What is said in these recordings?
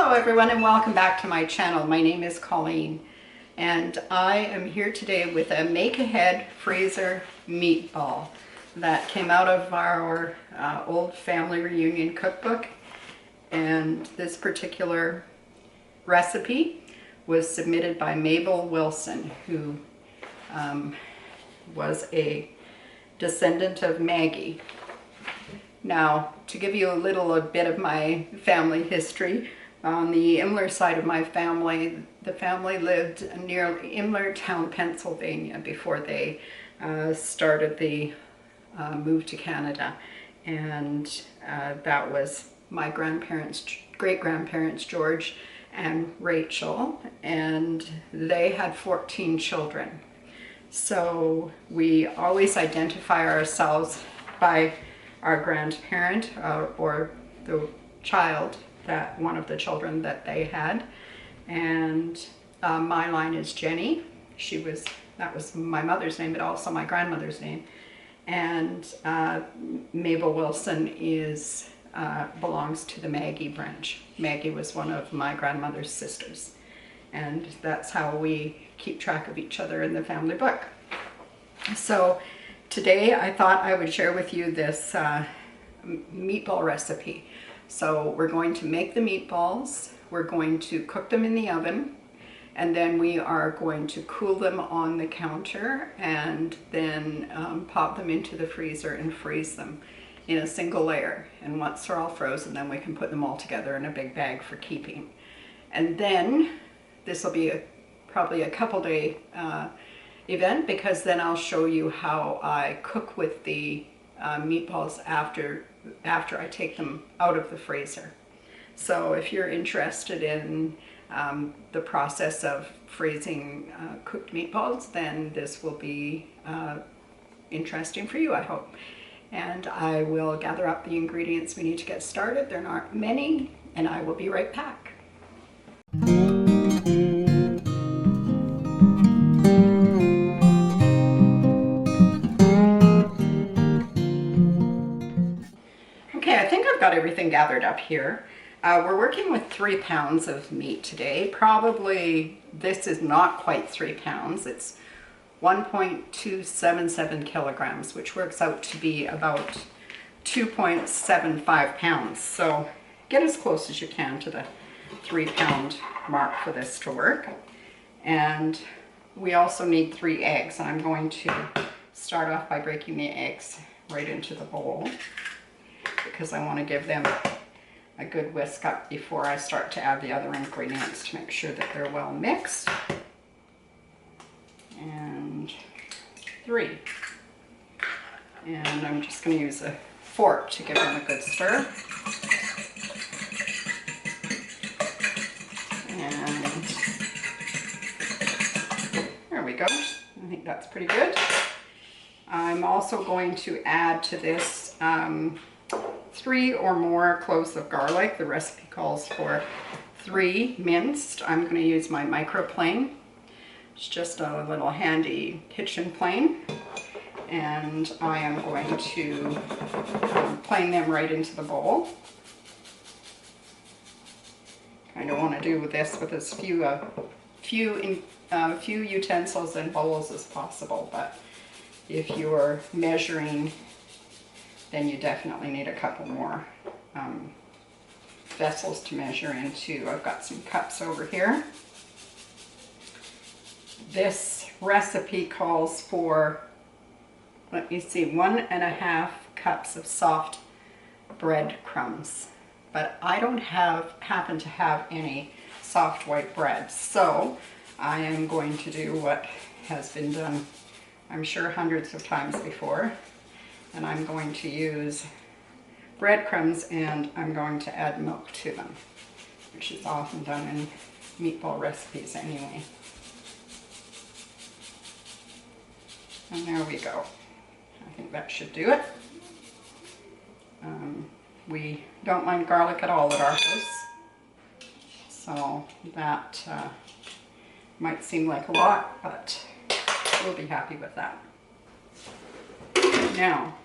Hello everyone and welcome back to my channel. My name is Colleen and I am here today with a make-ahead freezer meatball that came out of our old family reunion cookbook. And this particular recipe was submitted by Mabel Wilson, who was a descendant of Maggie. Now, to give you a bit of my family history, on the Imler side of my family, the family lived near Imlertown, Pennsylvania before they started the move to Canada. And that was my grandparents, great-grandparents, George and Rachel, and they had 14 children. So we always identify ourselves by our grandparent or the child, that one of the children that they had. And my line is Jenny. That was my mother's name, but also my grandmother's name. And Mabel Wilson belongs to the Maggie branch. Maggie was one of my grandmother's sisters. And that's how we keep track of each other in the family book. So today I thought I would share with you this meatball recipe. So we're going to make the meatballs, we're going to cook them in the oven, and then we are going to cool them on the counter and then pop them into the freezer and freeze them in a single layer. And once they're all frozen, then we can put them all together in a big bag for keeping. And then this will be probably a couple day event, because then I'll show you how I cook with the meatballs after I take them out of the freezer. So if you're interested in the process of freezing cooked meatballs, then this will be interesting for you, I hope. And I will gather up the ingredients we need to get started. There aren't many, and I will be right back. Okay, I think I've got everything gathered up here. We're working with 3 pounds of meat today. Probably this is not quite 3 pounds. It's 1.277 kilograms, which works out to be about 2.75 pounds. So get as close as you can to the 3 pound mark for this to work. And we also need 3 eggs. And I'm going to start off by breaking the eggs right into the bowl, because I want to give them a good whisk up before I start to add the other ingredients to make sure that they're well mixed. And 3. And I'm just going to use a fork to give them a good stir. And there we go. I think that's pretty good. I'm also going to add to this 3 or more cloves of garlic. The recipe calls for 3 minced. I'm going to use my microplane. It's just a little handy kitchen plane. And I am going to plane them right into the bowl. Kind of want to do this with as few utensils and bowls as possible, but if you're measuring, then you definitely need a couple more vessels to measure into. I've got some cups over here. This recipe calls for, let me see, 1.5 cups of soft bread crumbs. But I don't happen to have any soft white bread, so I am going to do what has been done, I'm sure, hundreds of times before. And I'm going to use breadcrumbs, and I'm going to add milk to them, which is often done in meatball recipes anyway. And there we go. I think that should do it. We don't mind garlic at all at our house, so that might seem like a lot, but we'll be happy with that. Now,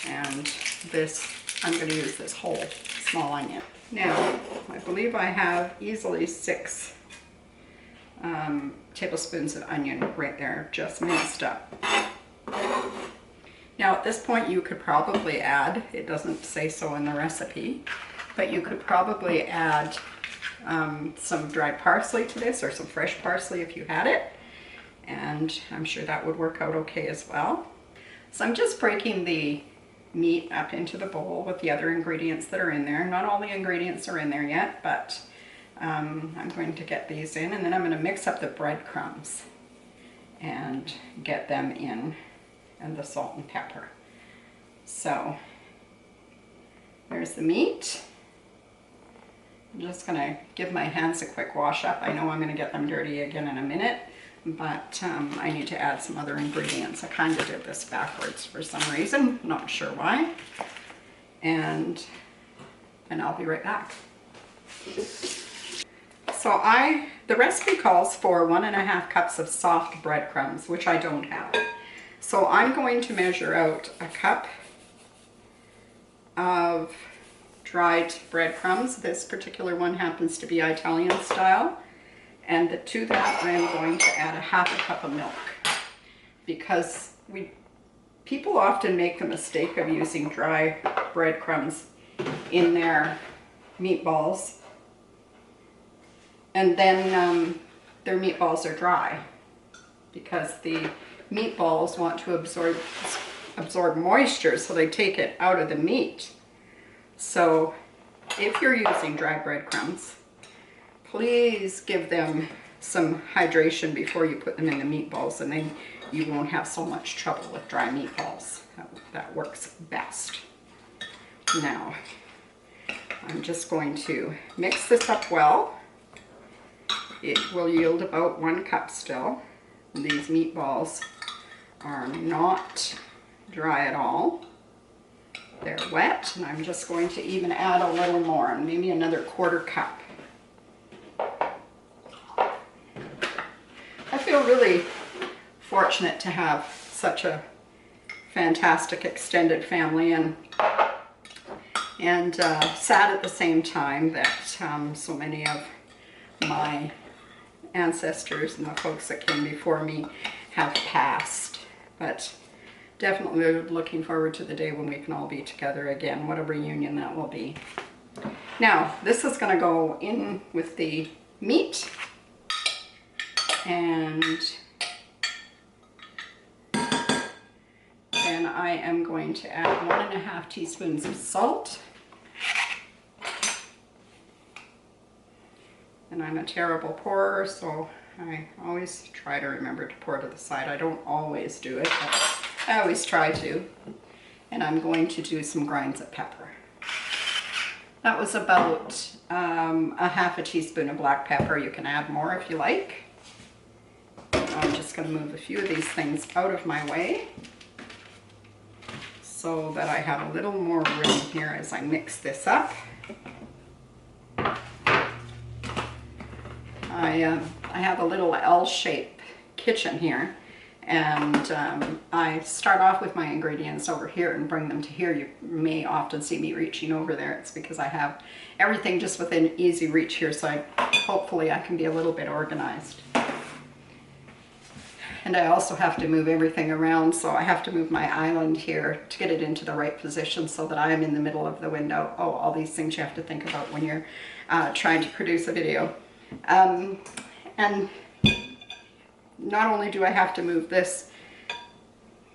and this, I'm going to use this whole small onion. Now, my believe I have easily 6 tablespoons of onion right there, just minced up. Now at this point you could probably add, it doesn't say so in the recipe, but you could probably add some dried parsley to this, or some fresh parsley if you had it, and I'm sure that would work out okay as well. So I'm just breaking the meat up into the bowl with the other ingredients that are in there. Not all the ingredients are in there yet, but I'm going to get these in, and then I'm going to mix up the breadcrumbs and get them in, and the salt and pepper. So there's the meat. I'm just going to give my hands a quick wash up. I know I'm going to get them dirty again in a minute, but I need to add some other ingredients. I kind of did this backwards for some reason, not sure why. And I'll be right back. So the recipe calls for 1.5 cups of soft breadcrumbs, which I don't have. So I'm going to measure out a cup of dried breadcrumbs. This particular one happens to be Italian style. And to that I am going to add 1/2 cup of milk, because people often make the mistake of using dry breadcrumbs in their meatballs, and then their meatballs are dry because the meatballs want to absorb moisture, so they take it out of the meat. So if you're using dry breadcrumbs, please give them some hydration before you put them in the meatballs, and then you won't have so much trouble with dry meatballs. That works best. Now, I'm just going to mix this up well. It will yield about 1 cup still. These meatballs are not dry at all. They're wet, and I'm just going to even add a little more, maybe another 1/4 cup. I feel really fortunate to have such a fantastic extended family, and sad at the same time that so many of my ancestors and the folks that came before me have passed. But definitely looking forward to the day when we can all be together again. What a reunion that will be. Now, this is going to go in with the meat, and then I am going to add 1.5 teaspoons of salt. And I'm a terrible pourer, so I always try to remember to pour to the side. I don't always do it, but I always try to. And I'm going to do some grinds of pepper. That was about 1/2 teaspoon of black pepper. You can add more if you like. I'm just going to move a few of these things out of my way so that I have a little more room here as I mix this up. I have a little L-shaped kitchen here, and I start off with my ingredients over here and bring them to here. You may often see me reaching over there. It's because I have everything just within easy reach here, so hopefully I can be a little bit organized. And I also have to move everything around, so I have to move my island here to get it into the right position so that I am in the middle of the window. Oh, all these things you have to think about when you're trying to produce a video. And not only do I have to move this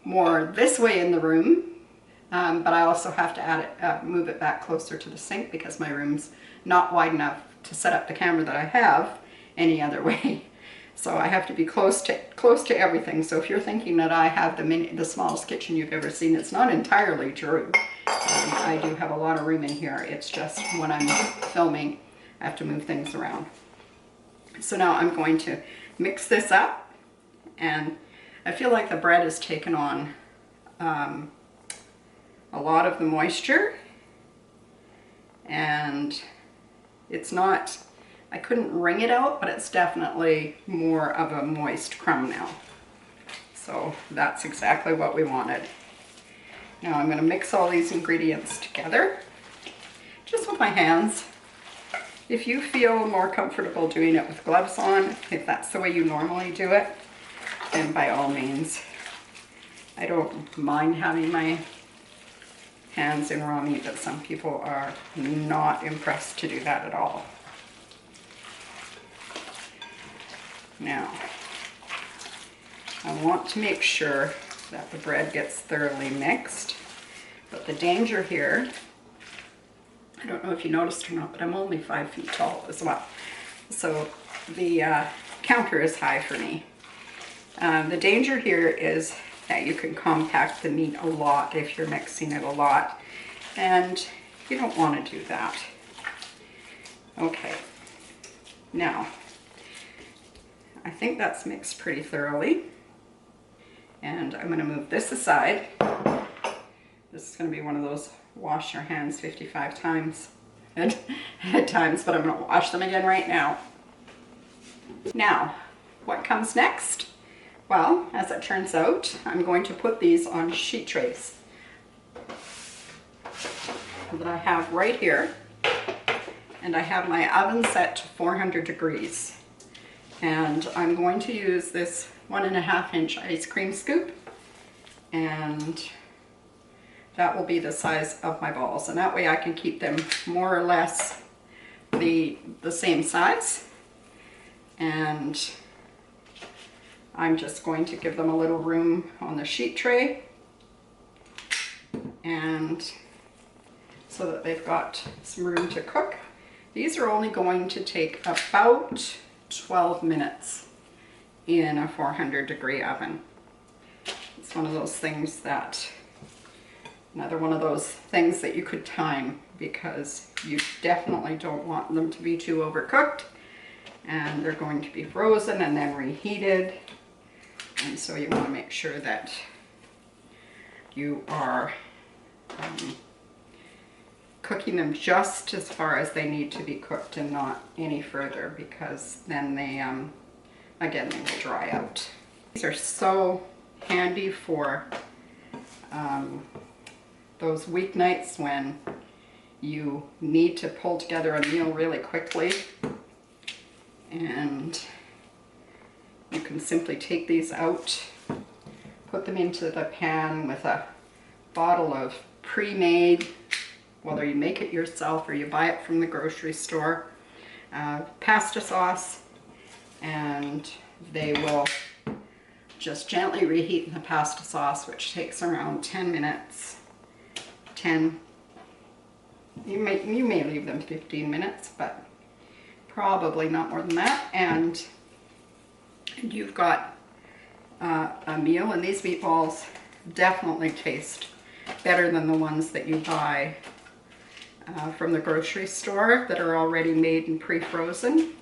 more this way in the room, but I also have to move it back closer to the sink because my room's not wide enough to set up the camera that I have any other way. So I have to be close to everything. So if you're thinking that I have the smallest kitchen you've ever seen, it's not entirely true. I do have a lot of room in here. It's just when I'm filming, I have to move things around. So now I'm going to mix this up, and I feel like the bread has taken on a lot of the moisture, and it's not, I couldn't wring it out, but it's definitely more of a moist crumb now. So that's exactly what we wanted. Now I'm going to mix all these ingredients together just with my hands. If you feel more comfortable doing it with gloves on, if that's the way you normally do it, then by all means. I don't mind having my hands in raw meat, but some people are not impressed to do that at all. Now, I want to make sure that the bread gets thoroughly mixed, but the danger here, I don't know if you noticed or not, but I'm only 5 feet tall as well. So the counter is high for me. The danger here is that you can compact the meat a lot if you're mixing it a lot, and you don't want to do that. Okay, now I think that's mixed pretty thoroughly, and I'm going to move this aside. This is going to be one of those wash your hands 55 times at times, but I'm going to wash them again right now. Now, what comes next? Well, as it turns out, I'm going to put these on sheet trays that I have right here, and I have my oven set to 400 degrees. And I'm going to use this 1.5 inch ice cream scoop, and that will be the size of my balls, and that way I can keep them more or less the same size. And I'm just going to give them a little room on the sheet tray, and so that they've got some room to cook. These are only going to take about 12 minutes in a 400 degree oven. It's one of those things that, another one of those things that you could time, because you definitely don't want them to be too overcooked, and they're going to be frozen and then reheated. And so you want to make sure that you are cooking them just as far as they need to be cooked and not any further, because then they, again, they will dry out. These are so handy for those weeknights when you need to pull together a meal really quickly, and you can simply take these out, put them into the pan with a bottle of pre-made, whether you make it yourself or you buy it from the grocery store, pasta sauce, and they will just gently reheat in the pasta sauce, which takes around 10 minutes. You may leave them 15 minutes, but probably not more than that. And you've got a meal, and these meatballs definitely taste better than the ones that you buy from the grocery store that are already made and pre-frozen.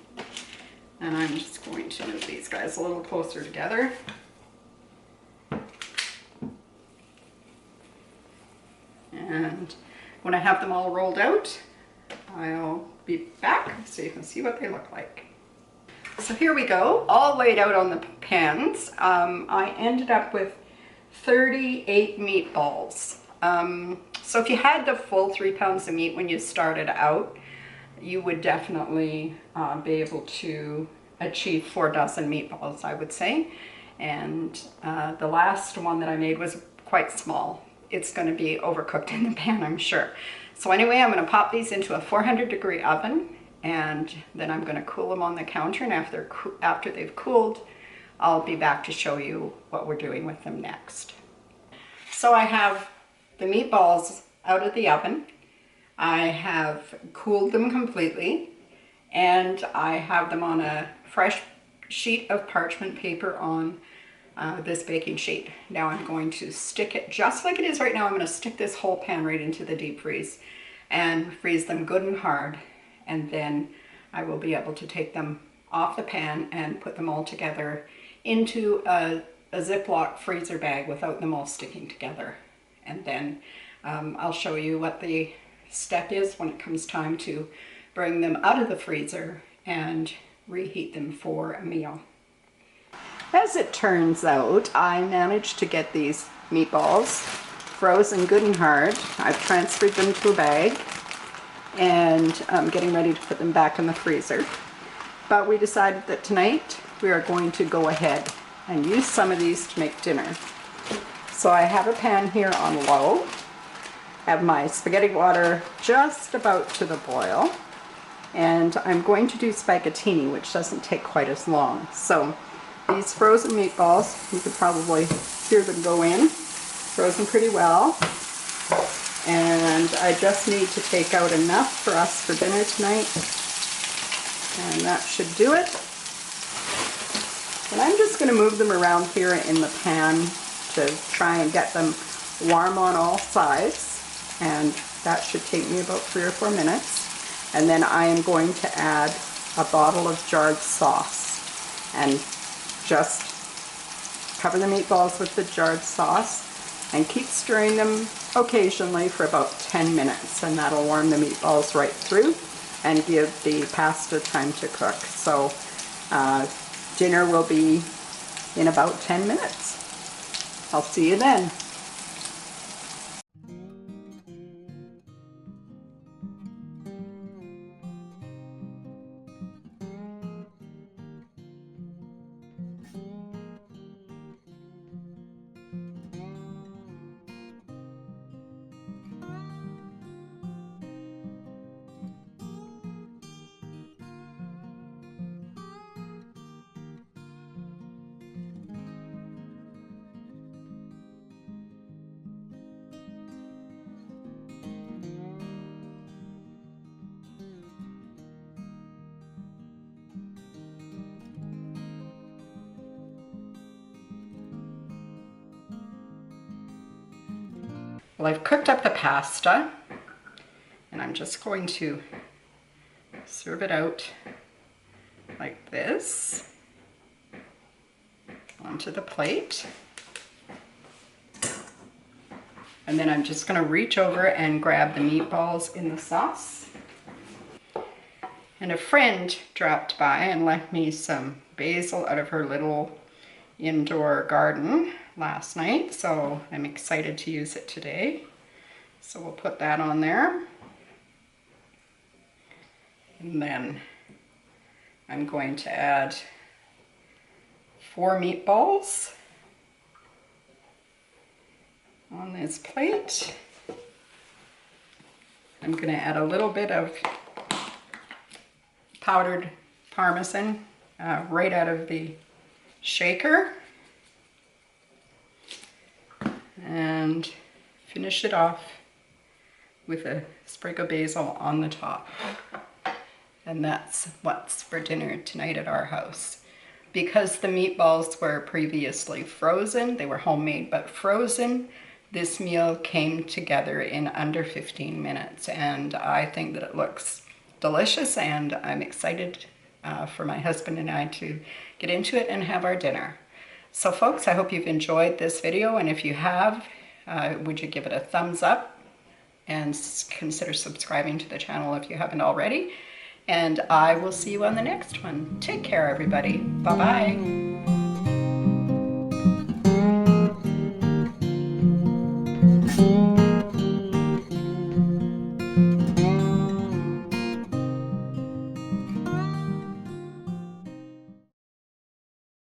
And I'm just going to move these guys a little closer together. And when I have them all rolled out, I'll be back so you can see what they look like. So here we go, all laid out on the pans. I ended up with 38 meatballs. So if you had the full 3 pounds of meat when you started out, you would definitely be able to achieve 4 dozen meatballs, I would say. And the last one that I made was quite small. It's going to be overcooked in the pan, I'm sure. So anyway, I'm going to pop these into a 400 degree oven, and then I'm going to cool them on the counter, and after they've cooled, I'll be back to show you what we're doing with them next. So I have the meatballs out of the oven. I have cooled them completely, and I have them on a fresh sheet of parchment paper on this baking sheet. Now I'm going to stick it just like it is right now. I'm going to stick this whole pan right into the deep freeze and freeze them good and hard, and then I will be able to take them off the pan and put them all together into a Ziploc freezer bag without them all sticking together. And then I'll show you what the step is when it comes time to bring them out of the freezer and reheat them for a meal. As it turns out, I managed to get these meatballs frozen good and hard. I've transferred them to a bag, and getting ready to put them back in the freezer. But we decided that tonight we are going to go ahead and use some of these to make dinner. So I have a pan here on low, have my spaghetti water just about to the boil, and I'm going to do spaghettini, which doesn't take quite as long. So these frozen meatballs, you could probably hear them go in, frozen pretty well. And I just need to take out enough for us for dinner tonight. And that should do it. And I'm just going to move them around here in the pan to try and get them warm on all sides. And that should take me about 3 or 4 minutes. And then I am going to add a bottle of jarred sauce. And just cover the meatballs with the jarred sauce and keep stirring them occasionally for about 10 minutes, and that'll warm the meatballs right through and give the pasta time to cook. So dinner will be in about 10 minutes. I'll see you then. Well, I've cooked up the pasta, and I'm just going to serve it out like this onto the plate. And then I'm just going to reach over and grab the meatballs in the sauce. And a friend dropped by and left me some basil out of her little indoor garden last night, so I'm excited to use it today. So we'll put that on there. And then I'm going to add 4 meatballs on this plate. I'm going to add a little bit of powdered Parmesan right out of the shaker, and finish it off with a sprig of basil on the top. And that's what's for dinner tonight at our house. Because the meatballs were previously frozen, they were homemade but frozen, this meal came together in under 15 minutes, and I think that it looks delicious, and I'm excited for my husband and I to get into it and have our dinner. So folks, I hope you've enjoyed this video, and if you have, would you give it a thumbs up and consider subscribing to the channel if you haven't already. And I will see you on the next one. Take care, everybody. Bye-bye.